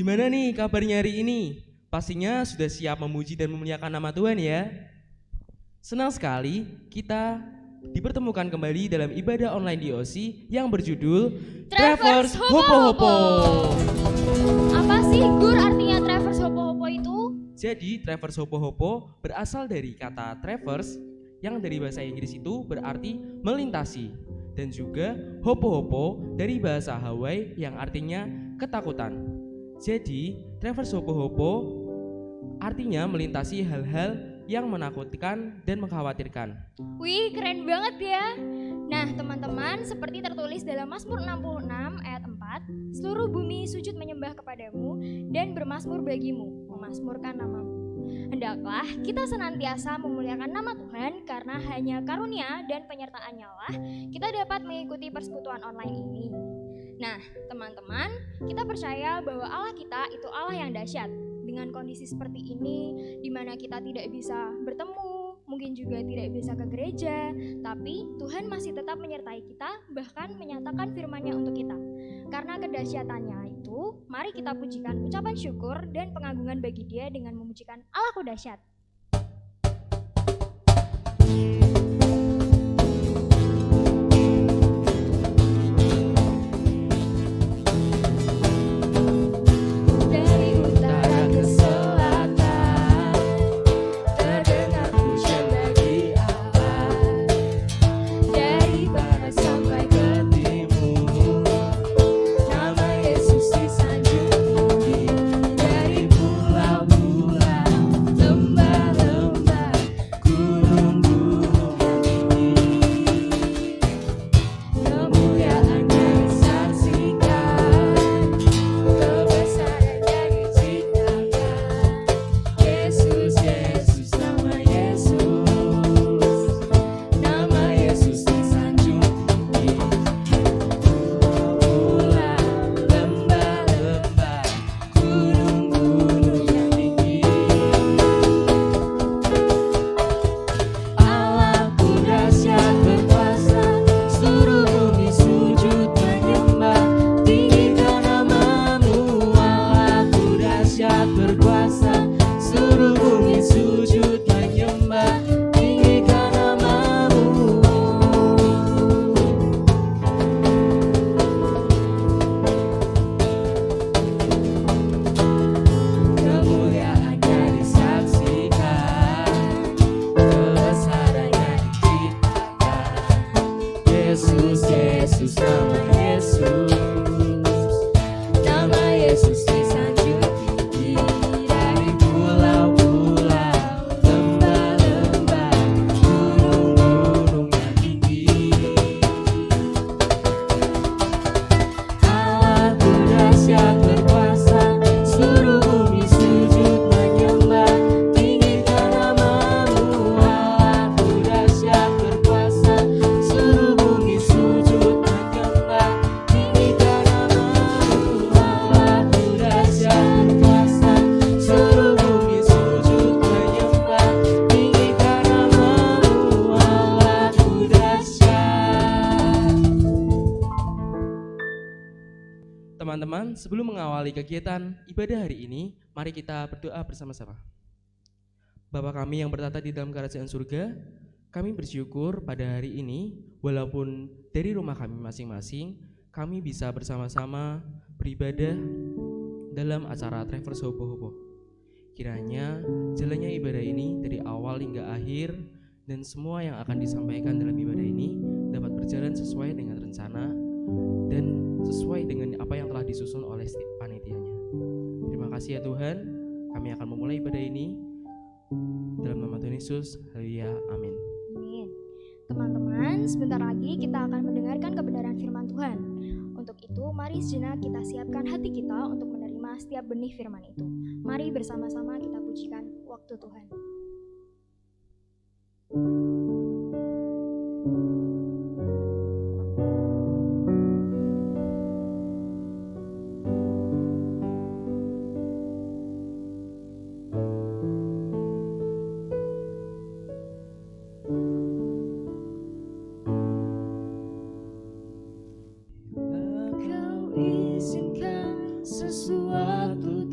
Gimana nih kabarnya hari ini? Pastinya sudah siap memuji dan memuliakan nama Tuhan ya. Senang sekali kita dipertemukan kembali dalam ibadah online DOC yang berjudul Travers Hopo Hopo. Apa sih Gur artinya Travers Hopo Hopo itu? Jadi Travers Hopo Hopo berasal dari kata Travers yang dari bahasa Inggris itu berarti melintasi, dan juga Hopo Hopo dari bahasa Hawaii yang artinya ketakutan. Jadi Travers Hopo Hopo artinya melintasi hal-hal yang menakutkan dan mengkhawatirkan. Wih, keren banget ya. Nah, teman-teman, seperti tertulis dalam Mazmur 66 ayat 4, seluruh bumi sujud menyembah kepadamu dan bermazmur bagimu, memazmurkan namamu. Hendaklah kita senantiasa memuliakan nama Tuhan, karena hanya karunia dan penyertaan-Nya lah kita dapat mengikuti persekutuan online ini. Nah, teman-teman, kita percaya bahwa Allah kita itu Allah yang dahsyat. Dengan kondisi seperti ini, di mana kita tidak bisa bertemu, mungkin juga tidak bisa ke gereja, tapi Tuhan masih tetap menyertai kita, bahkan menyatakan firman-Nya untuk kita. Karena kedahsyatannya itu, mari kita pujikan ucapan syukur dan pengagungan bagi Dia dengan memujikan Allahku dahsyat. Teman-teman, sebelum mengawali kegiatan ibadah hari ini, mari kita berdoa bersama-sama. Bapa kami yang bertata di dalam kerajaan surga, kami bersyukur pada hari ini, walaupun dari rumah kami masing-masing, kami bisa bersama-sama beribadah dalam acara Travers Hopo Hopo. Kiranya jalannya ibadah ini dari awal hingga akhir, dan semua yang akan disampaikan dalam ibadah ini dapat berjalan sesuai dengan rencana dan sesuai dengan apa yang telah disusun oleh panitianya. Terima kasih ya Tuhan, kami akan memulai ibadah ini dalam nama Tuhan Yesus. Haleluya, amin. Amin. Teman-teman, sebentar lagi kita akan mendengarkan kebenaran firman Tuhan. Untuk itu, mari sejenak kita siapkan hati kita untuk menerima setiap benih firman itu. Mari bersama-sama kita pujikan waktu Tuhan. Izinkan sesuatu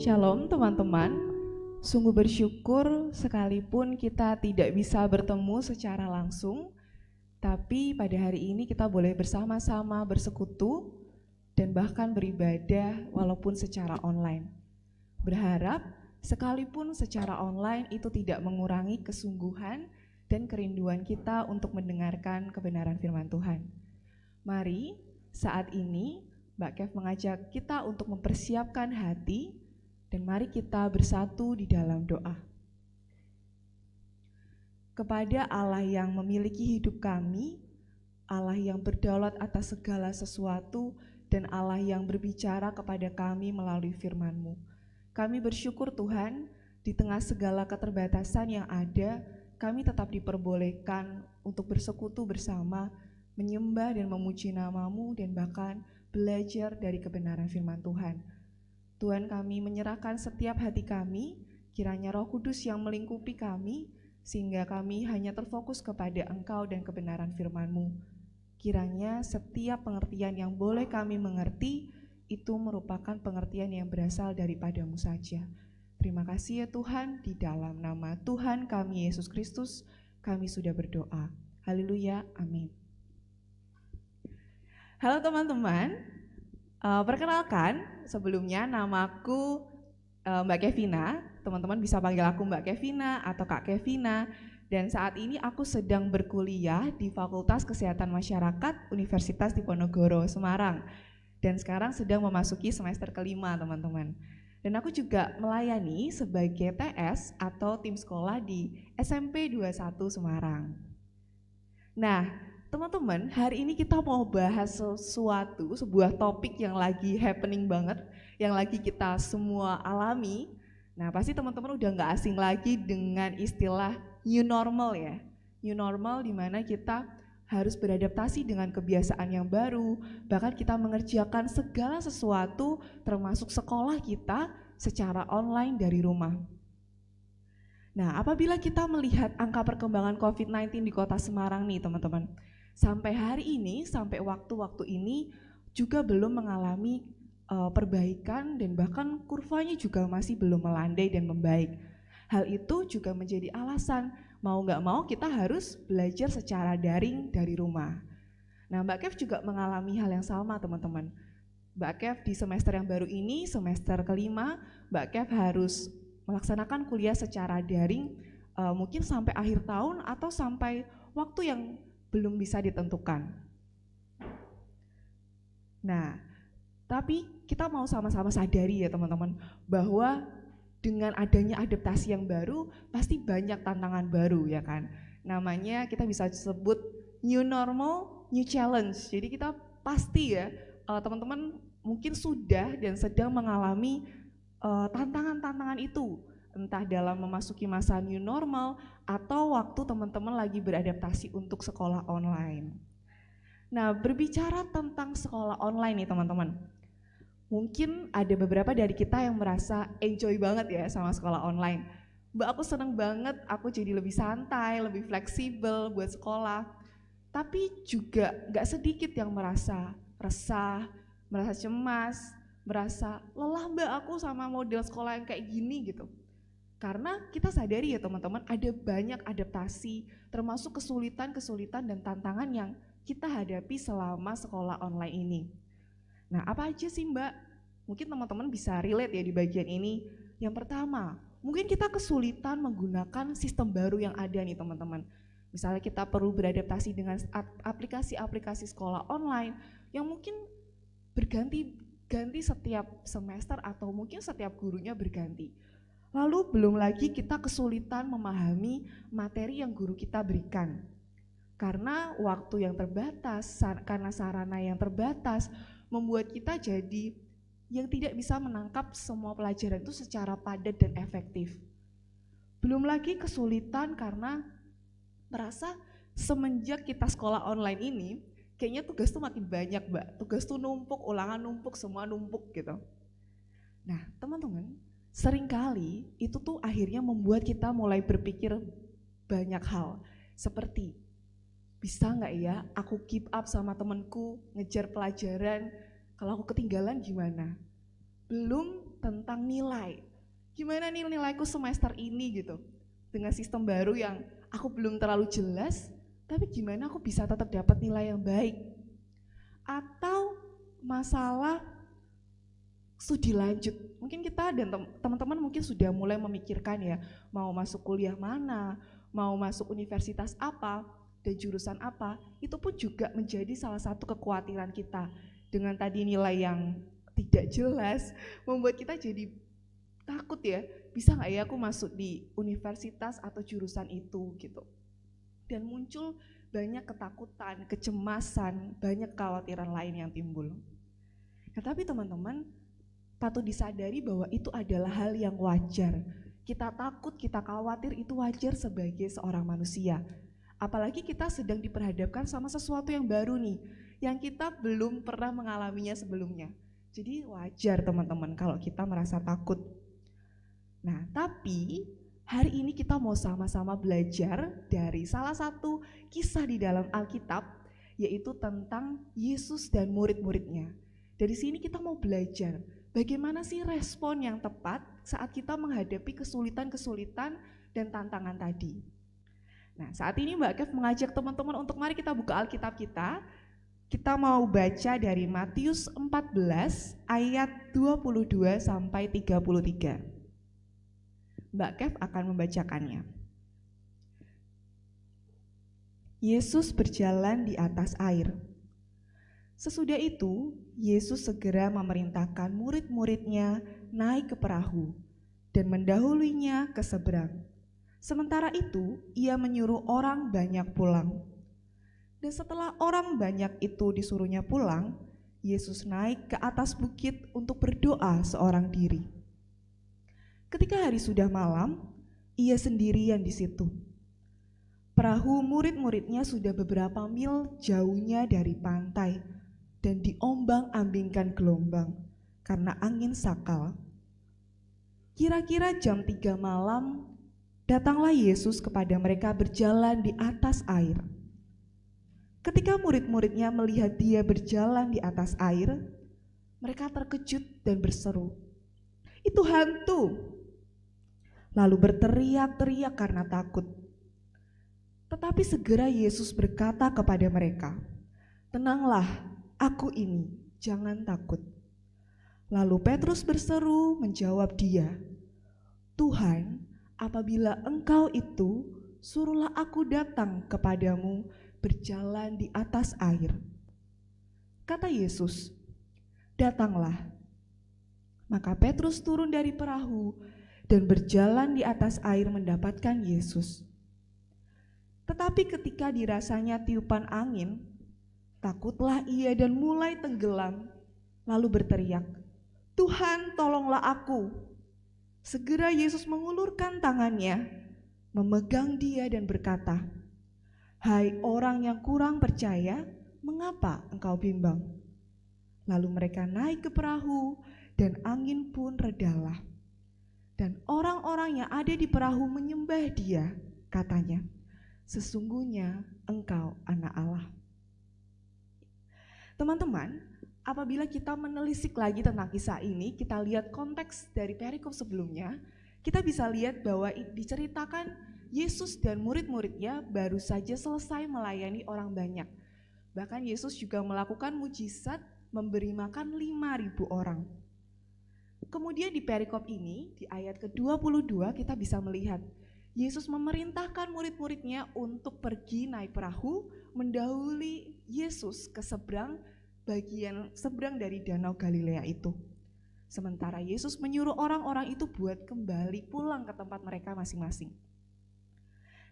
Shalom teman-teman, sungguh bersyukur sekalipun kita tidak bisa bertemu secara langsung, tapi pada hari ini kita boleh bersama-sama bersekutu dan bahkan beribadah walaupun secara online. Berharap sekalipun secara online itu tidak mengurangi kesungguhan dan kerinduan kita untuk mendengarkan kebenaran firman Tuhan. Mari saat ini Mbak Kev mengajak kita untuk mempersiapkan hati dan mari kita bersatu di dalam doa. Kepada Allah yang memiliki hidup kami, Allah yang berdaulat atas segala sesuatu, dan Allah yang berbicara kepada kami melalui firman-Mu. Kami bersyukur Tuhan, di tengah segala keterbatasan yang ada, kami tetap diperbolehkan untuk bersekutu bersama, menyembah dan memuji nama-Mu, dan bahkan belajar dari kebenaran firman Tuhan. Tuhan, kami menyerahkan setiap hati kami, kiranya Roh Kudus yang melingkupi kami, sehingga kami hanya terfokus kepada Engkau dan kebenaran firman-Mu. Kiranya setiap pengertian yang boleh kami mengerti, itu merupakan pengertian yang berasal daripada-Mu saja. Terima kasih ya Tuhan, di dalam nama Tuhan kami Yesus Kristus, kami sudah berdoa. Haleluya, amin. Halo teman-teman, perkenalkan sebelumnya namaku Mbak Kevina, teman-teman bisa panggil aku Mbak Kevina atau Kak Kevina, dan saat ini aku sedang berkuliah di Fakultas Kesehatan Masyarakat Universitas Diponegoro, Semarang, dan sekarang sedang memasuki semester kelima teman-teman. Dan aku juga melayani sebagai TS atau tim sekolah di SMP 21 Semarang. Nah, teman-teman, hari ini kita mau bahas sebuah topik yang lagi happening banget, yang lagi kita semua alami. Nah, pasti teman-teman udah gak asing lagi dengan istilah new normal ya. New normal di mana kita harus beradaptasi dengan kebiasaan yang baru, bahkan kita mengerjakan segala sesuatu termasuk sekolah kita secara online dari rumah. Nah, apabila kita melihat angka perkembangan COVID-19 di kota Semarang nih teman-teman, sampai hari ini, sampai waktu-waktu ini juga belum mengalami perbaikan dan bahkan kurvanya juga masih belum melandai dan membaik. Hal itu juga menjadi alasan mau gak mau kita harus belajar secara daring dari rumah. Nah, Mbak Kev juga mengalami hal yang sama teman-teman. Mbak Kev di semester yang baru ini, semester kelima, Mbak Kev harus melaksanakan kuliah secara daring mungkin sampai akhir tahun atau sampai waktu yang belum bisa ditentukan. Nah, tapi kita mau sama-sama sadari ya teman-teman, bahwa dengan adanya adaptasi yang baru, pasti banyak tantangan baru ya kan. Namanya kita bisa sebut new normal, new challenge. Jadi kita pasti ya, teman-teman mungkin sudah dan sedang mengalami tantangan-tantangan itu, entah dalam memasuki masa new normal atau waktu teman-teman lagi beradaptasi untuk sekolah online. Nah, berbicara tentang sekolah online nih teman-teman, mungkin ada beberapa dari kita yang merasa enjoy banget ya sama sekolah online. Mbak, aku seneng banget, aku jadi lebih santai, lebih fleksibel buat sekolah. Tapi juga gak sedikit yang merasa resah, merasa cemas, merasa lelah Mbak aku sama model sekolah yang kayak gini gitu. Karena kita sadari ya teman-teman, ada banyak adaptasi termasuk kesulitan-kesulitan dan tantangan yang kita hadapi selama sekolah online ini. Nah, apa aja sih Mbak? Mungkin teman-teman bisa relate ya di bagian ini. Yang pertama, mungkin kita kesulitan menggunakan sistem baru yang ada nih teman-teman. Misalnya kita perlu beradaptasi dengan aplikasi-aplikasi sekolah online yang mungkin berganti setiap semester atau mungkin setiap gurunya berganti. Lalu belum lagi kita kesulitan memahami materi yang guru kita berikan. Karena waktu yang terbatas, karena sarana yang terbatas, membuat kita jadi yang tidak bisa menangkap semua pelajaran itu secara padat dan efektif. Belum lagi kesulitan karena merasa semenjak kita sekolah online ini, kayaknya tugas tuh makin banyak Mbak, tugas tuh numpuk, ulangan numpuk, semua numpuk gitu. Nah teman-teman, seringkali itu tuh akhirnya membuat kita mulai berpikir banyak hal, seperti bisa nggak ya aku keep up sama temenku, ngejar pelajaran, kalau aku ketinggalan gimana? Belum tentang nilai. Gimana nih nilaiku semester ini gitu. Dengan sistem baru yang aku belum terlalu jelas, tapi gimana aku bisa tetap dapat nilai yang baik. Atau masalah studi lanjut. Mungkin kita dan teman-teman mungkin sudah mulai memikirkan ya, mau masuk kuliah mana, mau masuk universitas apa, dan jurusan apa. Itu pun juga menjadi salah satu kekhawatiran kita. Dengan tadi nilai yang tidak jelas, membuat kita jadi takut ya, bisa nggak ya aku masuk di universitas atau jurusan itu gitu. Dan muncul banyak ketakutan, kecemasan, banyak kekhawatiran lain yang timbul. Nah, tapi teman-teman patut disadari bahwa itu adalah hal yang wajar. Kita takut, kita khawatir itu wajar sebagai seorang manusia. Apalagi kita sedang diperhadapkan sama sesuatu yang baru nih, yang kita belum pernah mengalaminya sebelumnya. Jadi wajar teman-teman kalau kita merasa takut. Nah, tapi hari ini kita mau sama-sama belajar dari salah satu kisah di dalam Alkitab, yaitu tentang Yesus dan murid-muridnya. Dari sini kita mau belajar bagaimana sih respon yang tepat saat kita menghadapi kesulitan-kesulitan dan tantangan tadi. Nah, saat ini Mbak Kev mengajak teman-teman untuk mari kita buka Alkitab kita. Kita mau baca dari Matius 14 ayat 22 sampai 33. Mbak Kev akan membacakannya. Yesus berjalan di atas air. Sesudah itu, Yesus segera memerintahkan murid-muridnya naik ke perahu dan mendahulunya ke seberang. Sementara itu, ia menyuruh orang banyak pulang. Dan setelah orang banyak itu disuruhnya pulang, Yesus naik ke atas bukit untuk berdoa seorang diri. Ketika hari sudah malam, ia sendirian di situ. Perahu murid-muridnya sudah beberapa mil jauhnya dari pantai dan diombang-ambingkan gelombang karena angin sakal. Kira-kira jam 3 malam, datanglah Yesus kepada mereka berjalan di atas air. Ketika murid-muridnya melihat dia berjalan di atas air, mereka terkejut dan berseru, "Itu hantu!" Lalu berteriak-teriak karena takut. Tetapi segera Yesus berkata kepada mereka, "Tenanglah, aku ini, jangan takut." Lalu Petrus berseru menjawab dia, "Tuhan, apabila Engkau itu, suruhlah aku datang kepadamu berjalan di atas air." Kata Yesus, "Datanglah." Maka Petrus turun dari perahu dan berjalan di atas air mendapatkan Yesus. Tetapi ketika dirasanya tiupan angin, takutlah ia dan mulai tenggelam, lalu berteriak, "Tuhan, tolonglah aku." Segera Yesus mengulurkan tangannya, memegang dia dan berkata, "Hai orang yang kurang percaya, mengapa engkau bimbang?" Lalu mereka naik ke perahu dan angin pun redalah. Dan orang-orang yang ada di perahu menyembah dia, katanya, "Sesungguhnya engkau anak Allah." Teman-teman, apabila kita menelisik lagi tentang kisah ini, kita lihat konteks dari perikop sebelumnya, kita bisa lihat bahwa diceritakan Yesus dan murid-muridnya baru saja selesai melayani orang banyak. Bahkan Yesus juga melakukan mujizat memberi makan 5.000 orang. Kemudian di perikop ini, di ayat ke-22 kita bisa melihat Yesus memerintahkan murid-muridnya untuk pergi naik perahu mendahului Yesus ke seberang, bagian seberang dari Danau Galilea itu. Sementara Yesus menyuruh orang-orang itu buat kembali pulang ke tempat mereka masing-masing.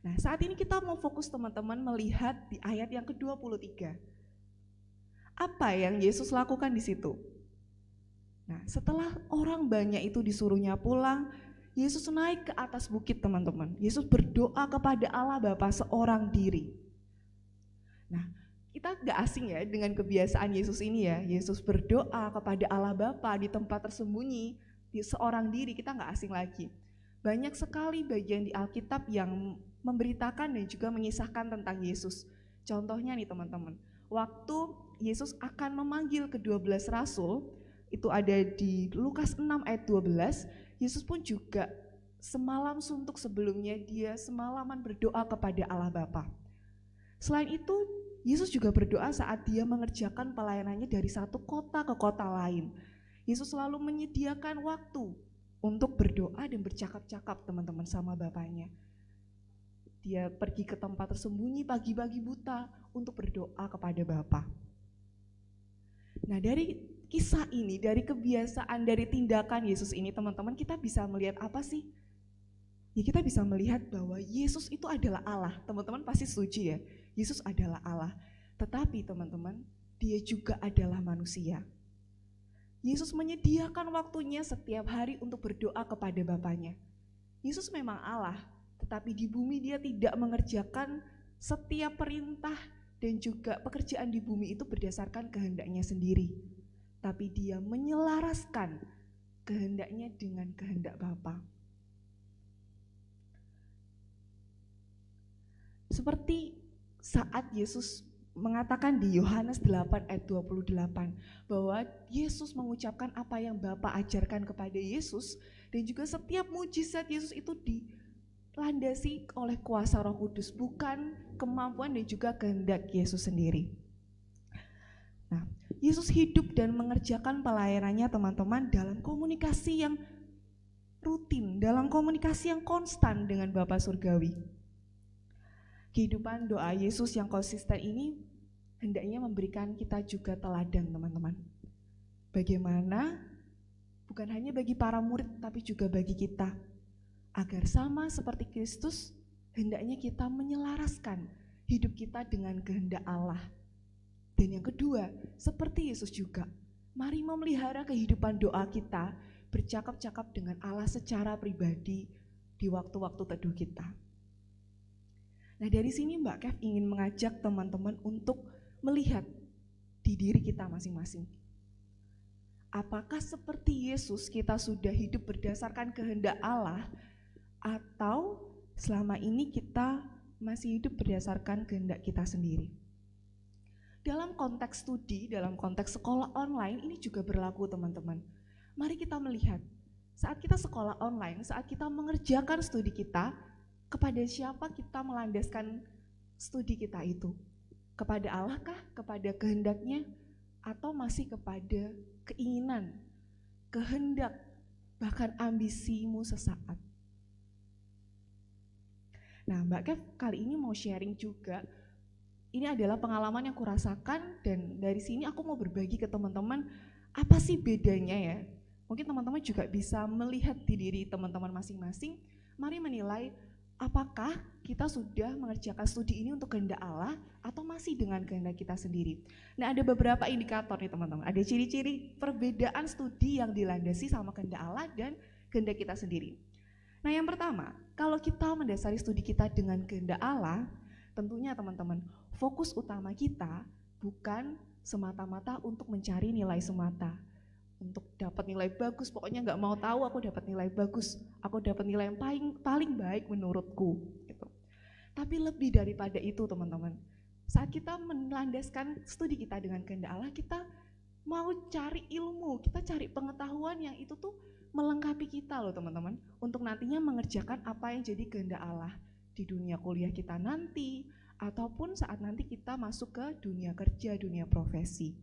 Nah, saat ini kita mau fokus teman-teman melihat di ayat yang ke-23. Apa yang Yesus lakukan di situ? Nah, setelah orang banyak itu disuruhnya pulang, Yesus naik ke atas bukit teman-teman. Yesus berdoa kepada Allah Bapa seorang diri. Nah, kita gak asing ya dengan kebiasaan Yesus ini ya. Yesus berdoa kepada Allah Bapa di tempat tersembunyi, di seorang diri, kita gak asing lagi. Banyak sekali bagian di Alkitab yang memberitakan dan juga mengisahkan tentang Yesus. Contohnya nih teman-teman, waktu Yesus akan memanggil ke-12 rasul, itu ada di Lukas 6 ayat 12, Yesus pun juga semalam suntuk sebelumnya dia semalaman berdoa kepada Allah Bapa. Selain itu, Yesus juga berdoa saat dia mengerjakan pelayanannya dari satu kota ke kota lain. Yesus selalu menyediakan waktu untuk berdoa dan bercakap-cakap teman-teman sama Bapaknya. Dia pergi ke tempat tersembunyi pagi-pagi buta untuk berdoa kepada Bapa. Nah, dari kisah ini, dari kebiasaan, dari tindakan Yesus ini teman-teman, kita bisa melihat apa sih? Ya, kita bisa melihat bahwa Yesus itu adalah Allah. Teman-teman pasti setuju ya, Yesus adalah Allah. Tetapi teman-teman, dia juga adalah manusia. Yesus menyediakan waktunya setiap hari untuk berdoa kepada Bapaknya. Yesus memang Allah, tetapi di bumi dia tidak mengerjakan setiap perintah dan juga pekerjaan di bumi itu berdasarkan kehendaknya sendiri. Tapi dia menyelaraskan kehendaknya dengan kehendak Bapa. Seperti saat Yesus mengatakan di Yohanes 8 ayat 28 bahwa Yesus mengucapkan apa yang Bapa ajarkan kepada Yesus, dan juga setiap mujizat Yesus itu dilandasi oleh kuasa Roh Kudus, bukan kemampuan dan juga kehendak Yesus sendiri. Nah, Yesus hidup dan mengerjakan pelayanannya teman-teman dalam komunikasi yang rutin, dalam komunikasi yang konstan dengan Bapa Surgawi. Kehidupan doa Yesus yang konsisten ini hendaknya memberikan kita juga teladan teman-teman. Bagaimana bukan hanya bagi para murid tapi juga bagi kita, agar sama seperti Kristus, hendaknya kita menyelaraskan hidup kita dengan kehendak Allah. Dan yang kedua, seperti Yesus juga, mari memelihara kehidupan doa kita, bercakap-cakap dengan Allah secara pribadi di waktu-waktu teduh kita. Nah, dari sini Mbak Kev ingin mengajak teman-teman untuk melihat di diri kita masing-masing. Apakah seperti Yesus kita sudah hidup berdasarkan kehendak Allah, atau selama ini kita masih hidup berdasarkan kehendak kita sendiri? Dalam konteks studi, dalam konteks sekolah online ini juga berlaku teman-teman. Mari kita melihat, saat kita sekolah online, saat kita mengerjakan studi kita, kepada siapa kita melandaskan studi kita itu? Kepada Allah kah? Kepada kehendaknya? Atau masih kepada keinginan, kehendak, bahkan ambisimu sesaat? Nah, Mbak Kev kali ini mau sharing juga. Ini adalah pengalaman yang kurasakan, dan dari sini aku mau berbagi ke teman-teman apa sih bedanya ya. Mungkin teman-teman juga bisa melihat di diri teman-teman masing-masing. Mari menilai apakah kita sudah mengerjakan studi ini untuk kehendak Allah atau masih dengan kehendak kita sendiri. Nah, ada beberapa indikator nih teman-teman. Ada ciri-ciri perbedaan studi yang dilandasi sama kehendak Allah dan kehendak kita sendiri. Nah, yang pertama, kalau kita mendasari studi kita dengan kehendak Allah, tentunya teman-teman, fokus utama kita bukan semata-mata untuk mencari nilai semata, untuk dapat nilai bagus, pokoknya nggak mau tahu aku dapat nilai bagus, aku dapat nilai yang paling baik menurutku gitu. Tapi lebih daripada itu teman-teman, saat kita melandaskan studi kita dengan kehendak Allah, kita mau cari ilmu, kita cari pengetahuan yang itu tuh melengkapi kita loh teman-teman, untuk nantinya mengerjakan apa yang jadi kehendak Allah di dunia kuliah kita nanti, ataupun saat nanti kita masuk ke dunia kerja, dunia profesi.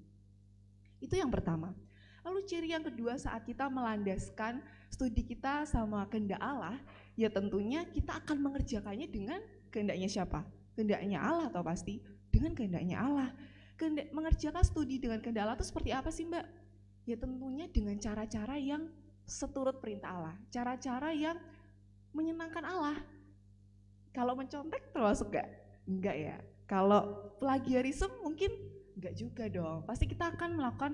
Itu yang pertama. Lalu ciri yang kedua saat kita melandaskan studi kita sama kehendak Allah, ya tentunya kita akan mengerjakannya dengan kehendaknya siapa? Kehendaknya Allah atau pasti dengan kehendaknya Allah. Mengerjakan studi dengan kehendak Allah itu seperti apa sih Mbak? Ya tentunya dengan cara-cara yang seturut perintah Allah, cara-cara yang menyenangkan Allah. Kalau mencontek termasuk gak? Enggak ya. Kalau plagiarisme mungkin enggak juga dong. Pasti kita akan melakukan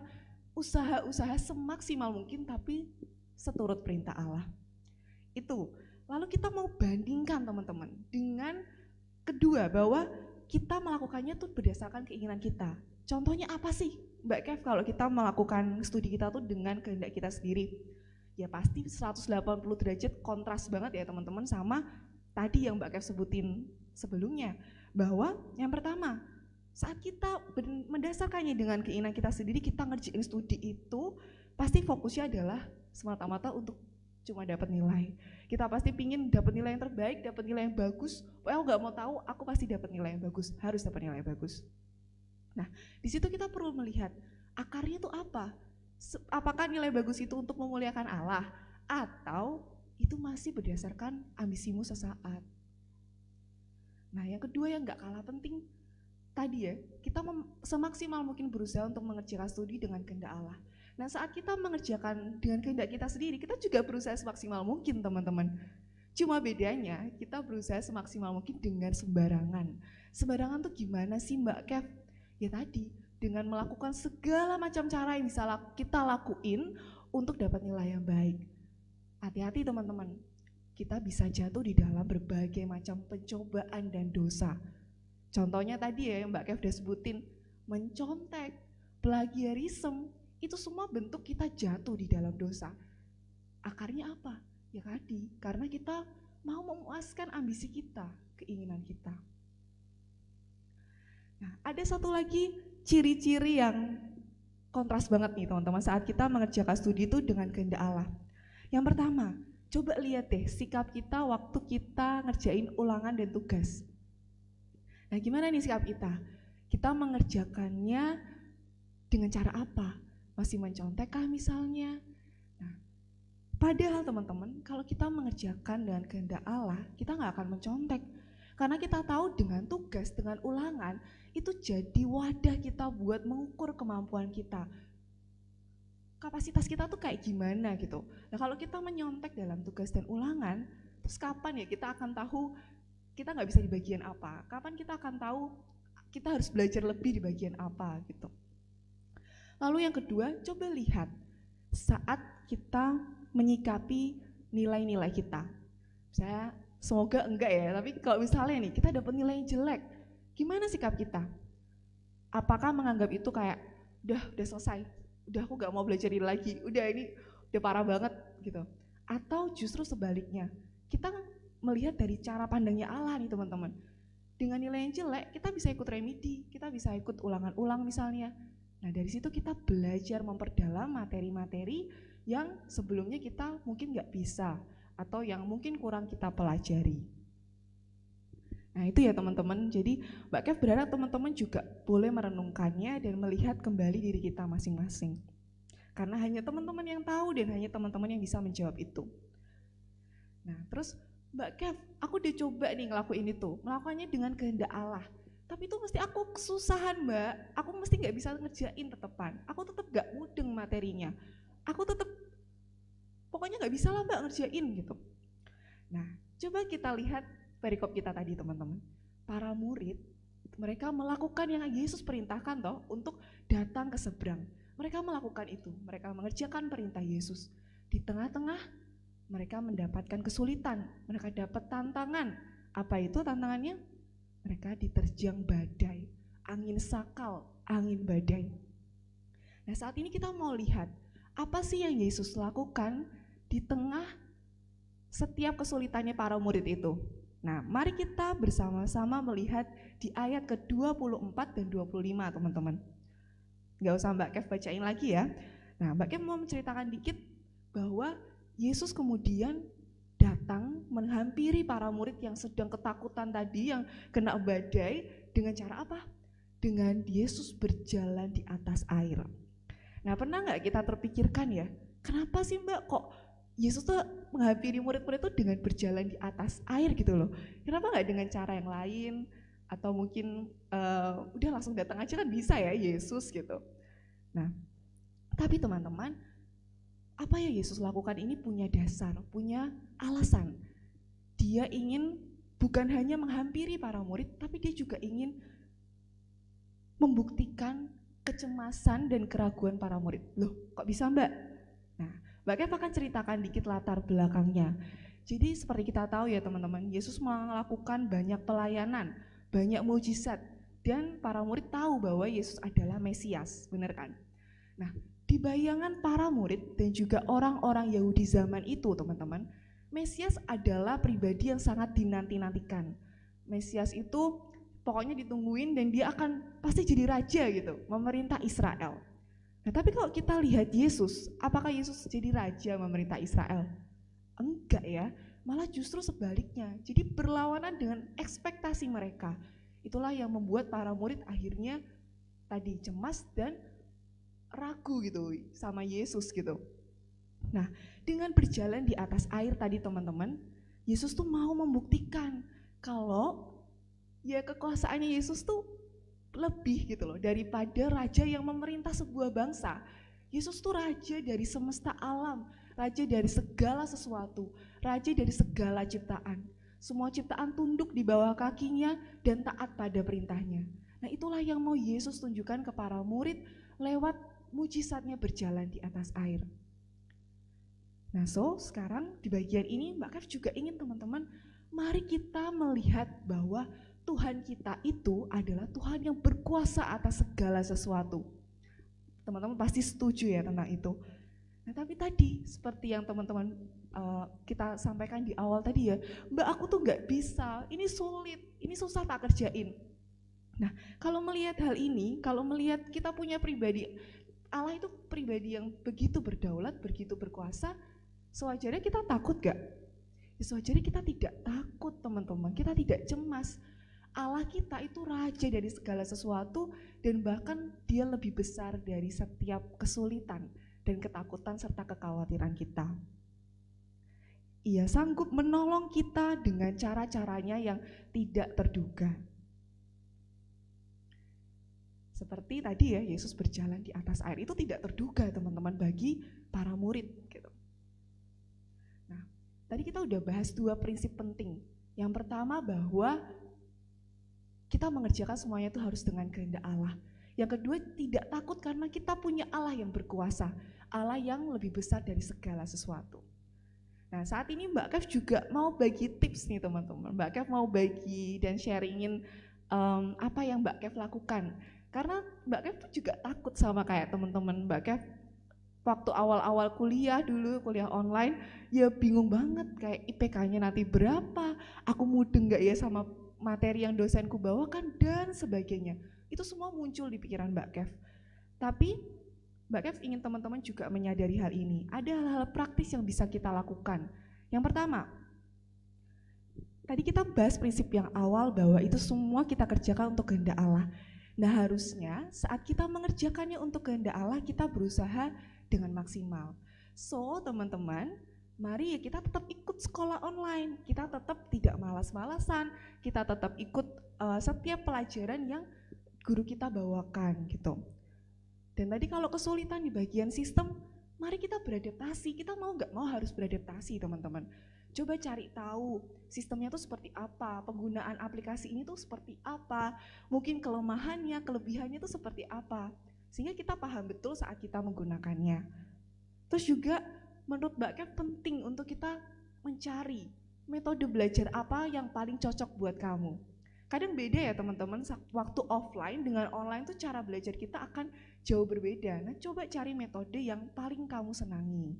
usaha-usaha semaksimal mungkin tapi seturut perintah Allah. Itu. Lalu kita mau bandingkan teman-teman dengan kedua, bahwa kita melakukannya tuh berdasarkan keinginan kita. Contohnya apa sih Mbak Kev kalau kita melakukan studi kita tuh dengan kehendak kita sendiri? Ya pasti 180 derajat kontras banget ya teman-teman sama tadi yang Mbak Kev sebutin sebelumnya. Bahwa yang pertama, saat kita mendasarkannya dengan keinginan kita sendiri, kita ngerjain studi itu pasti fokusnya adalah semata-mata untuk cuma dapat nilai. Kita pasti pingin dapat nilai yang terbaik, dapat nilai yang bagus. Pokoknya aku nggak mau tahu, aku pasti dapat nilai yang bagus, harus dapat nilai yang bagus. Nah, di situ kita perlu melihat akarnya itu apa? Apakah nilai bagus itu untuk memuliakan Allah atau itu masih berdasarkan ambisimu sesaat? Nah, yang kedua yang nggak kalah penting tadi ya, kita semaksimal mungkin berusaha untuk mengerjakan studi dengan kehendak Allah. Nah, saat kita mengerjakan dengan kehendak kita sendiri, kita juga berusaha semaksimal mungkin, teman-teman. Cuma bedanya, kita berusaha semaksimal mungkin dengan sembarangan. Sembarangan tuh gimana sih Mbak Kev? Ya tadi, dengan melakukan segala macam cara yang bisa kita lakuin untuk dapat nilai yang baik. Hati-hati teman-teman, kita bisa jatuh di dalam berbagai macam pencobaan dan dosa. Contohnya tadi ya yang Mbak Kev udah sebutin, mencontek, plagiarisme, itu semua bentuk kita jatuh di dalam dosa. Akarnya apa? Ya tadi, karena kita mau memuaskan ambisi kita, keinginan kita. Nah, ada satu lagi ciri-ciri yang kontras banget nih teman-teman saat kita mengerjakan studi itu dengan kehendak Allah. Yang pertama, coba lihat deh sikap kita waktu kita ngerjain ulangan dan tugas. Nah, gimana nih sikap kita? Kita mengerjakannya dengan cara apa? Masih mencontek kah misalnya? Nah, padahal teman-teman, kalau kita mengerjakan dengan kehendak Allah, kita nggak akan mencontek. Karena kita tahu dengan tugas, dengan ulangan, itu jadi wadah kita buat mengukur kemampuan kita. Kapasitas kita tuh kayak gimana gitu. Nah, kalau kita menyontek dalam tugas dan ulangan, terus kapan ya kita akan tahu kita nggak bisa di bagian apa? Kapan kita akan tahu kita harus belajar lebih di bagian apa gitu. Lalu yang kedua, coba lihat saat kita menyikapi nilai-nilai kita. Semoga enggak ya, tapi kalau misalnya nih kita dapat nilai yang jelek, gimana sikap kita? Apakah menganggap itu kayak udah selesai, udah aku gak mau belajar ini lagi, ini udah parah banget gitu? Atau justru sebaliknya, kita melihat dari cara pandangnya Allah nih teman-teman. Dengan nilai yang jelek, kita bisa ikut remedi, kita bisa ikut ulangan-ulang misalnya. Nah, dari situ kita belajar memperdalam materi-materi yang sebelumnya kita mungkin nggak bisa atau yang mungkin kurang kita pelajari. Nah, itu ya teman-teman. Jadi Mbak Kev berharap teman-teman juga boleh merenungkannya dan melihat kembali diri kita masing-masing. Karena hanya teman-teman yang tahu dan hanya teman-teman yang bisa menjawab itu. Nah, terus Mbak Kev, aku udah coba nih ngelakuin itu, melakukannya dengan kehendak Allah. Tapi itu mesti aku kesusahan Mbak, aku mesti gak bisa ngerjain tetepan, aku tetap gak mudeng materinya, aku tetap pokoknya gak bisa lah Mbak ngerjain gitu. Nah, coba kita lihat perikop kita tadi teman-teman. Para murid, mereka melakukan yang Yesus perintahkan toh untuk datang ke seberang. Mereka melakukan itu, mereka mengerjakan perintah Yesus. Di tengah-tengah mereka mendapatkan kesulitan, mereka dapat tantangan. Apa itu tantangannya? Mereka diterjang badai, angin sakal, angin badai. Nah, saat ini kita mau lihat apa sih yang Yesus lakukan di tengah setiap kesulitannya para murid itu. Nah, mari kita bersama-sama melihat di ayat ke-24 dan 25 teman-teman. Gak usah Mbak Kev bacain lagi ya. Nah, Mbak Kev mau menceritakan dikit bahwa Yesus kemudian datang menghampiri para murid yang sedang ketakutan tadi, yang kena badai, dengan cara apa? Dengan Yesus berjalan di atas air. Nah, pernah nggak kita terpikirkan ya, kenapa sih Mbak kok Yesus tuh menghampiri murid-murid itu dengan berjalan di atas air gitu loh? Kenapa nggak dengan cara yang lain? Atau mungkin udah langsung datang aja kan bisa ya Yesus gitu. Nah, tapi teman-teman, apa yang Yesus lakukan ini punya dasar, punya alasan. Dia ingin bukan hanya menghampiri para murid, tapi dia juga ingin membuktikan kecemasan dan keraguan para murid. Loh, kok bisa Mbak? Nah, Mbak Kev akan ceritakan dikit latar belakangnya. Jadi seperti kita tahu ya teman-teman, Yesus melakukan banyak pelayanan, banyak mujizat, dan para murid tahu bahwa Yesus adalah Mesias, benar kan? Nah, di bayangan para murid dan juga orang-orang Yahudi zaman itu teman-teman, Mesias adalah pribadi yang sangat dinanti-nantikan. Mesias itu pokoknya ditungguin dan dia akan pasti jadi raja gitu, memerintah Israel. Nah, tapi kalau kita lihat Yesus, apakah Yesus jadi raja memerintah Israel? Enggak ya, malah justru sebaliknya. Jadi berlawanan dengan ekspektasi mereka. Itulah yang membuat para murid akhirnya tadi cemas dan ragu gitu sama Yesus gitu. Nah, dengan berjalan di atas air tadi teman-teman, Yesus tuh mau membuktikan kalau ya kekuasaannya Yesus tuh lebih gitu loh daripada raja yang memerintah sebuah bangsa. Yesus tuh raja dari semesta alam, raja dari segala sesuatu, raja dari segala ciptaan. Semua ciptaan tunduk di bawah kakinya dan taat pada perintahnya. Nah, itulah yang mau Yesus tunjukkan ke para murid lewat mujizatnya berjalan di atas air. Nah, sekarang di bagian ini Mbak Kev juga ingin teman-teman, mari kita melihat bahwa Tuhan kita itu adalah Tuhan yang berkuasa atas segala sesuatu. Teman-teman pasti setuju ya tentang itu. Nah, tapi tadi seperti yang teman-teman kita sampaikan di awal tadi ya, Mbak aku tuh nggak bisa, ini sulit, ini susah tak kerjain. Nah, kalau melihat hal ini, kalau melihat kita punya pribadi, Allah itu pribadi yang begitu berdaulat, begitu berkuasa, sewajarnya kita takut gak? Ya, sewajarnya kita tidak takut teman-teman, kita tidak cemas. Allah kita itu raja dari segala sesuatu dan bahkan dia lebih besar dari setiap kesulitan dan ketakutan serta kekhawatiran kita. Ia sanggup menolong kita dengan cara-caranya yang tidak terduga. Seperti tadi ya, Yesus berjalan di atas air itu tidak terduga teman-teman bagi para murid gitu. Nah, tadi kita udah bahas 2 prinsip penting. Yang pertama bahwa kita mengerjakan semuanya itu harus dengan kehendak Allah. Yang kedua, tidak takut karena kita punya Allah yang berkuasa, Allah yang lebih besar dari segala sesuatu. Nah, saat ini Mbak Kev juga mau bagi tips nih teman-teman. Mbak Kev mau bagi dan sharingin apa yang Mbak Kev lakukan. Karena Mbak Kev tuh juga takut sama kayak teman-teman Mbak Kev waktu awal-awal kuliah dulu, kuliah online, ya bingung banget kayak IPK-nya nanti berapa, aku mudeng gak ya sama materi yang dosenku bawakan dan sebagainya. Itu semua muncul di pikiran Mbak Kev. Tapi Mbak Kev ingin teman-teman juga menyadari hal ini. Ada hal-hal praktis yang bisa kita lakukan. Yang pertama, tadi kita bahas prinsip yang awal bahwa itu semua kita kerjakan untuk kehendak Allah. Nah, harusnya saat kita mengerjakannya untuk kehendak Allah, kita berusaha dengan maksimal. So, teman-teman, mari ya kita tetap ikut sekolah online, kita tetap tidak malas-malasan, kita tetap ikut setiap pelajaran yang guru kita bawakan gitu. Dan tadi kalau kesulitan di bagian sistem, mari kita beradaptasi, kita mau nggak mau harus beradaptasi teman-teman. Coba cari tahu sistemnya tuh seperti apa, penggunaan aplikasi ini tuh seperti apa, mungkin kelemahannya, kelebihannya tuh seperti apa, sehingga kita paham betul saat kita menggunakannya. Terus juga menurut Mbak Kev penting untuk kita mencari metode belajar apa yang paling cocok buat kamu. Kadang beda ya teman-teman, waktu offline dengan online tuh cara belajar kita akan jauh berbeda. Nah, coba cari metode yang paling kamu senangi.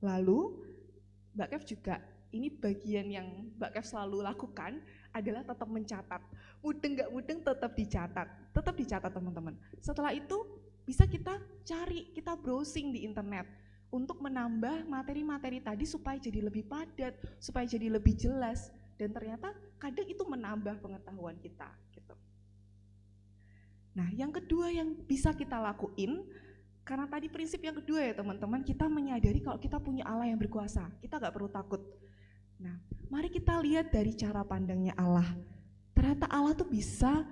Lalu Mbak Kev juga, ini bagian yang Mbak Kev selalu lakukan adalah tetap mencatat. Mudeng gak mudeng tetap dicatat teman-teman. Setelah itu bisa kita cari, kita browsing di internet untuk menambah materi-materi tadi supaya jadi lebih padat, supaya jadi lebih jelas, dan ternyata kadang itu menambah pengetahuan kita gitu. Nah, yang kedua yang bisa kita lakuin, karena tadi prinsip yang kedua ya teman-teman, kita menyadari kalau kita punya Allah yang berkuasa, kita gak perlu takut. Nah, mari kita lihat dari cara pandangnya Allah. Ternyata Allah tuh bisa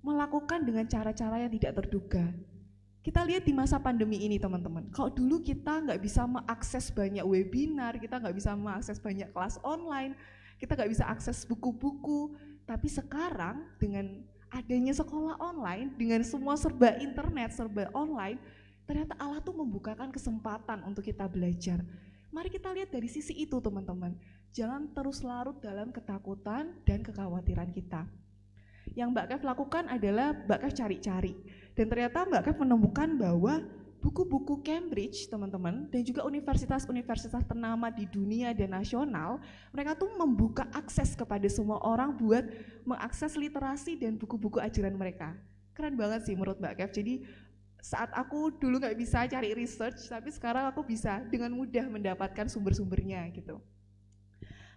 melakukan dengan cara-cara yang tidak terduga. Kita lihat di masa pandemi ini teman-teman, kalau dulu kita nggak bisa mengakses banyak webinar, kita nggak bisa mengakses banyak kelas online, kita nggak bisa akses buku-buku, tapi sekarang dengan adanya sekolah online, dengan semua serba internet, serba online, ternyata Allah tuh membukakan kesempatan untuk kita belajar. Mari kita lihat dari sisi itu teman-teman, jangan terus larut dalam ketakutan dan kekhawatiran kita. Yang Mbak Kev lakukan adalah Mbak Kev cari-cari, dan ternyata Mbak Kev menemukan bahwa buku-buku Cambridge teman-teman, dan juga universitas-universitas ternama di dunia dan nasional, mereka tuh membuka akses kepada semua orang buat mengakses literasi dan buku-buku ajaran mereka. Keren banget sih menurut Mbak Kev. Jadi saat aku dulu nggak bisa cari research, tapi sekarang aku bisa dengan mudah mendapatkan sumber-sumbernya gitu.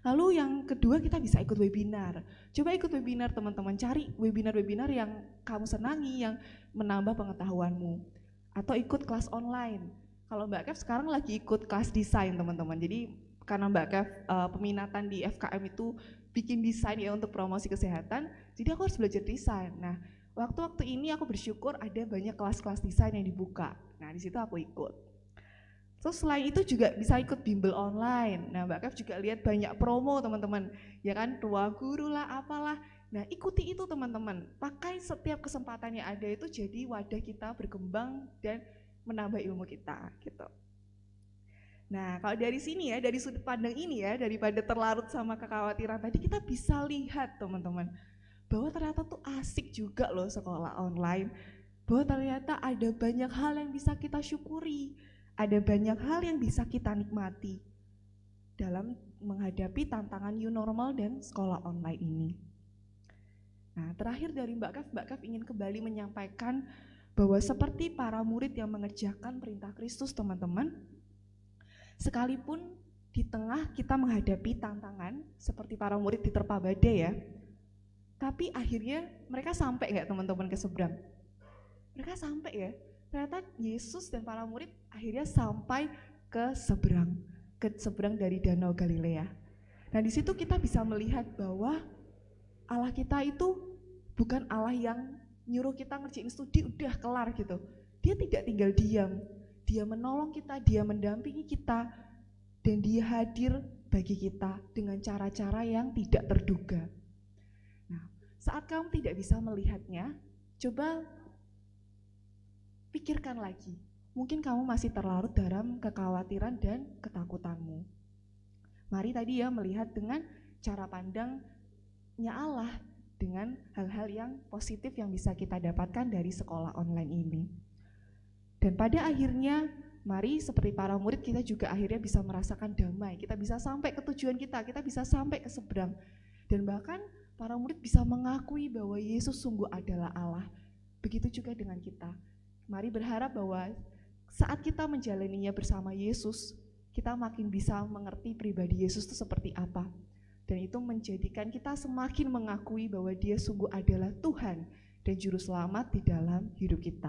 Lalu yang kedua, kita bisa ikut webinar. Coba ikut webinar teman-teman, cari webinar-webinar yang kamu senangi, yang menambah pengetahuanmu. Atau ikut kelas online. Kalau Mbak Kev sekarang lagi ikut kelas desain teman-teman. Jadi karena Mbak Kev peminatan di FKM itu bikin desain ya untuk promosi kesehatan, jadi aku harus belajar desain. Nah, waktu-waktu ini aku bersyukur ada banyak kelas-kelas desain yang dibuka. Nah, di situ aku ikut. Terus selain itu juga bisa ikut bimbel online. Nah, Mbak Kev juga lihat banyak promo teman-teman, ya kan, ruang guru lah, apalah. Nah, ikuti itu teman-teman. Pakai setiap kesempatan yang ada itu jadi wadah kita berkembang dan menambah ilmu kita, gitu. Nah, kalau dari sini ya, dari sudut pandang ini ya, daripada terlarut sama kekhawatiran tadi, kita bisa lihat teman-teman, bahwa ternyata tuh asik juga loh sekolah online. Bahwa ternyata ada banyak hal yang bisa kita syukuri. Ada banyak hal yang bisa kita nikmati dalam menghadapi tantangan new normal dan sekolah online ini. Nah, terakhir dari Mbak Kev ingin kembali menyampaikan bahwa seperti para murid yang mengerjakan perintah Kristus teman-teman, sekalipun di tengah kita menghadapi tantangan seperti para murid diterpa badai ya, tapi akhirnya mereka sampai nggak teman-teman ke seberang? Mereka sampai ya. Ternyata Yesus dan para murid akhirnya sampai ke seberang dari Danau Galilea. Nah, di situ kita bisa melihat bahwa Allah kita itu bukan Allah yang nyuruh kita ngerjain studi udah kelar gitu. Dia tidak tinggal diam. Dia menolong kita, dia mendampingi kita, dan dia hadir bagi kita dengan cara-cara yang tidak terduga. Nah, saat kamu tidak bisa melihatnya, coba pikirkan lagi, mungkin kamu masih terlarut dalam kekhawatiran dan ketakutanmu. Mari tadi ya melihat dengan cara pandangnya Allah, dengan hal-hal yang positif yang bisa kita dapatkan dari sekolah online ini. Dan pada akhirnya, mari seperti para murid kita juga akhirnya bisa merasakan damai, kita bisa sampai ke tujuan kita bisa sampai ke seberang. Dan bahkan para murid bisa mengakui bahwa Yesus sungguh adalah Allah. Begitu juga dengan kita. Mari berharap bahwa saat kita menjalaninya bersama Yesus, kita makin bisa mengerti pribadi Yesus itu seperti apa. Dan itu menjadikan kita semakin mengakui bahwa dia sungguh adalah Tuhan dan Juru Selamat di dalam hidup kita.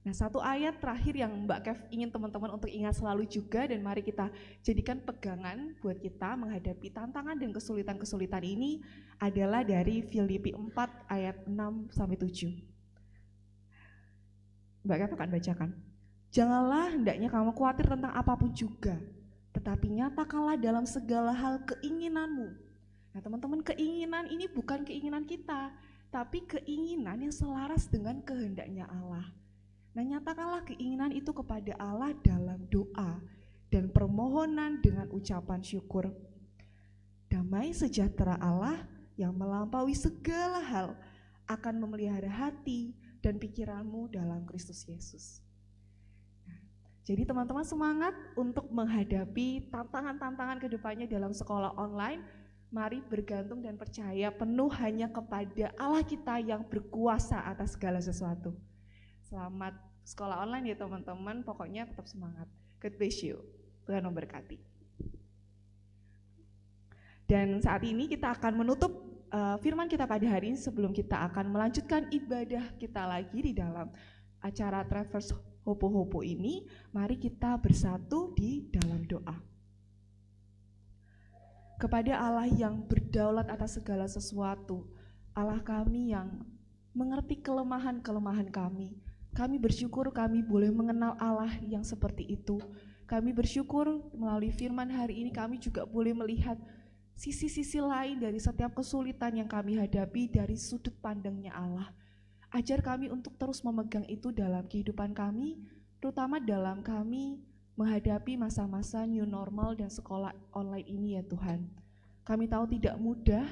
Nah, satu ayat terakhir yang Mbak Kev ingin teman-teman untuk ingat selalu juga, dan mari kita jadikan pegangan buat kita menghadapi tantangan dan kesulitan-kesulitan ini, adalah dari Filipi 4 ayat 6-7. Mbak Kev akan bacakan. Janganlah hendaknya kamu khawatir tentang apapun juga, tetapi nyatakanlah dalam segala hal keinginanmu. Nah teman-teman, keinginan ini bukan keinginan kita, tapi keinginan yang selaras dengan kehendaknya Allah. Nah nyatakanlah keinginan itu kepada Allah dalam doa dan permohonan dengan ucapan syukur. Damai sejahtera Allah yang melampaui segala hal akan memelihara hati dan pikiranmu dalam Kristus Yesus. Nah, jadi teman-teman semangat untuk menghadapi tantangan-tantangan kedepannya dalam sekolah online. Mari bergantung dan percaya penuh hanya kepada Allah kita yang berkuasa atas segala sesuatu. Selamat sekolah online ya teman-teman, pokoknya tetap semangat. God bless you, Tuhan memberkati. Dan saat ini kita akan menutup firman kita pada hari ini sebelum kita akan melanjutkan ibadah kita lagi di dalam acara Traverse Hopo-Hopo ini. Mari kita bersatu di dalam doa. Kepada Allah yang berdaulat atas segala sesuatu, Allah kami yang mengerti kelemahan-kelemahan kami bersyukur kami boleh mengenal Allah yang seperti itu. Kami bersyukur melalui firman hari ini kami juga boleh melihat sisi-sisi lain dari setiap kesulitan yang kami hadapi dari sudut pandangnya Allah. Ajar kami untuk terus memegang itu dalam kehidupan kami, terutama dalam kami menghadapi masa-masa new normal dan sekolah online ini ya Tuhan. Kami tahu tidak mudah,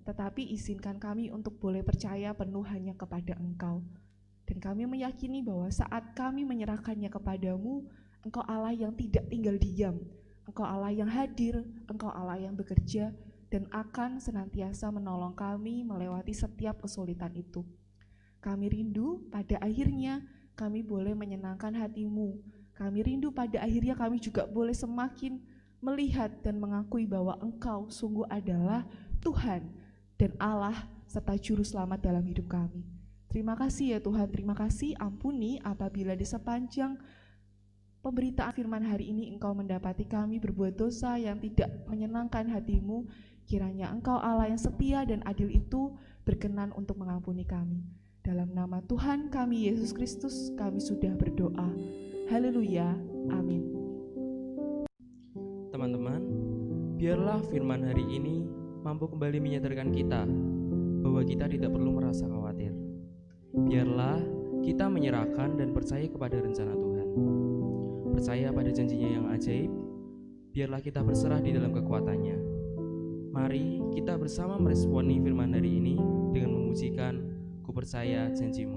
tetapi izinkan kami untuk boleh percaya penuh hanya kepada Engkau. Dan kami meyakini bahwa saat kami menyerahkannya kepadamu, Engkau Allah yang tidak tinggal diam, Engkau Allah yang hadir, Engkau Allah yang bekerja, dan akan senantiasa menolong kami melewati setiap kesulitan itu. Kami rindu pada akhirnya kami boleh menyenangkan hati-Mu. Kami rindu pada akhirnya kami juga boleh semakin melihat dan mengakui bahwa Engkau sungguh adalah Tuhan dan Allah serta Juru Selamat dalam hidup kami. Terima kasih ya Tuhan, terima kasih. Ampuni apabila di sepanjang pemberitaan firman hari ini Engkau mendapati kami berbuat dosa yang tidak menyenangkan hati-Mu. Kiranya Engkau Allah yang setia dan adil itu berkenan untuk mengampuni kami. Dalam nama Tuhan kami Yesus Kristus kami sudah berdoa. Haleluya. Amin. Teman-teman, biarlah firman hari ini mampu kembali menyadarkan kita bahwa kita tidak perlu merasa khawatir. Biarlah kita menyerahkan dan percaya kepada rencana Tuhan. Percaya pada janjinya yang ajaib, biarlah kita berserah di dalam kekuatannya. Mari kita bersama meresponi firman hari ini dengan memujikan Ku Percaya Janji-Mu.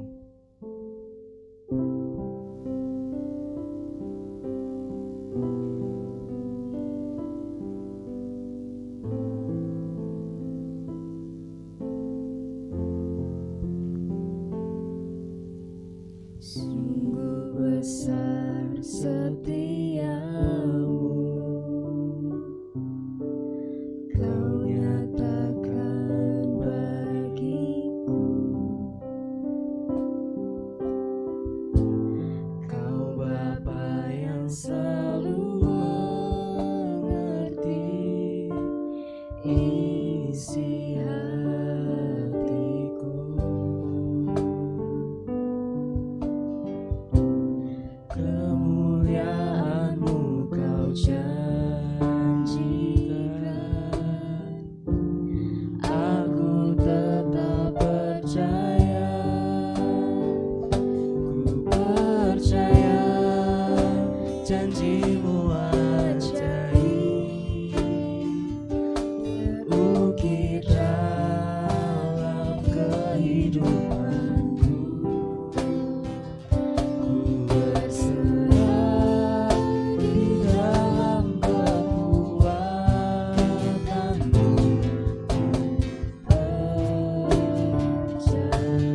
Sungguh besar setiamu, Kau nyatakan bagiku. Kau Bapa yang selalu mengerti isi hatiku. Kemuliaan-Mu Kau janjikan, aku tetap percaya. Ku percaya janji-Mu ajaib, terukir dalam kehidupanku. Ku berserah di dalam kekuatan-Mu. Percaya.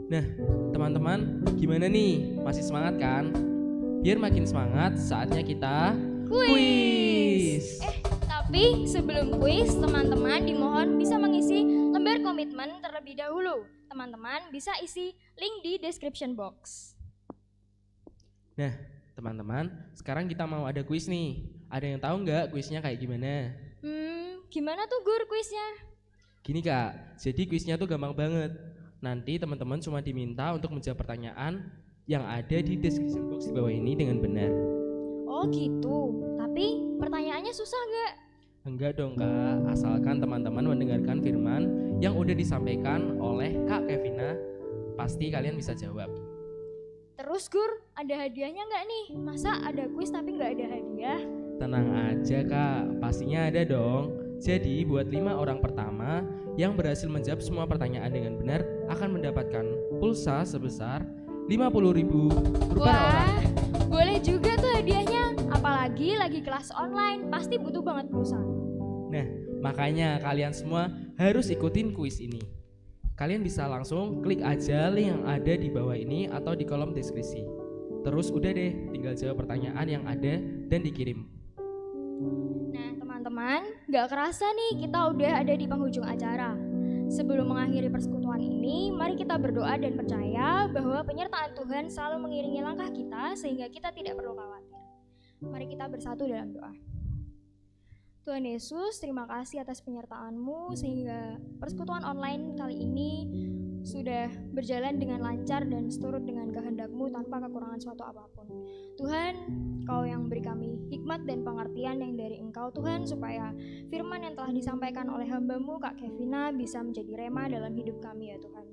Nah, teman-teman, gimana nih? Masih semangat kan? Biar makin semangat, saatnya kita kuis. Tapi sebelum kuis, teman-teman dimohon bisa mengisi lembar komitmen terlebih dahulu. Teman-teman bisa isi link di description box. Nah, teman-teman, sekarang kita mau ada kuis nih. Ada yang tahu nggak kuisnya kayak gimana? Gimana tuh Gur kuisnya? Gini Kak, jadi kuisnya tuh gampang banget. Nanti teman-teman cuma diminta untuk menjawab pertanyaan yang ada di description box di bawah ini dengan benar. Oh gitu, tapi pertanyaannya susah nggak? Enggak dong Kak, asalkan teman-teman mendengarkan firman yang udah disampaikan oleh Kak Kevina, pasti kalian bisa jawab. Terus Gur, ada hadiahnya nggak nih? Masa ada kuis tapi nggak ada hadiah? Tenang aja Kak, pastinya ada dong. Jadi buat 5 orang pertama yang berhasil menjawab semua pertanyaan dengan benar akan mendapatkan pulsa sebesar 50.000 per orang. Wah, boleh juga tuh hadiahnya. Apalagi lagi kelas online, pasti butuh banget pulsa. Nah, makanya kalian semua harus ikutin kuis ini. Kalian bisa langsung klik aja link yang ada di bawah ini atau di kolom deskripsi. Terus udah deh, tinggal jawab pertanyaan yang ada dan dikirim. Nah teman-teman, gak kerasa nih kita udah ada di penghujung acara. Sebelum mengakhiri persekutuan ini, mari kita berdoa dan percaya bahwa penyertaan Tuhan selalu mengiringi langkah kita sehingga kita tidak perlu khawatir. Mari kita bersatu dalam doa. Tuhan Yesus, terima kasih atas penyertaan-Mu sehingga persekutuan online kali ini sudah berjalan dengan lancar dan seturut dengan kehendak-Mu tanpa kekurangan suatu apapun. Tuhan, Kau yang beri kami hikmat dan pengertian yang dari Engkau Tuhan, supaya firman yang telah disampaikan oleh hamba-Mu Kak Kevina bisa menjadi rema dalam hidup kami ya Tuhan.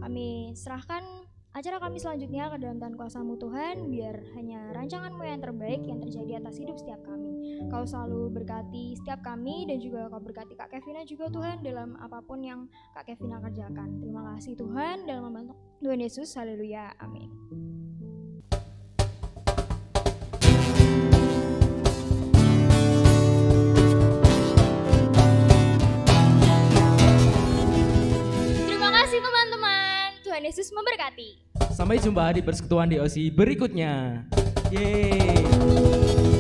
Kami serahkan acara kami selanjutnya ke dalam tangan kuasa-Mu Tuhan, biar hanya rancangan-Mu yang terbaik yang terjadi atas hidup setiap kami. Kau selalu berkati setiap kami dan juga Kau berkati Kak Kevina juga Tuhan dalam apapun yang Kak Kevina kerjakan. Terima kasih Tuhan, dalam nama Tuhan Yesus, haleluya, amin. Terima kasih teman-teman, Tuhan Yesus memberkati. Sampai jumpa di persekutuan DOC berikutnya. Yeay.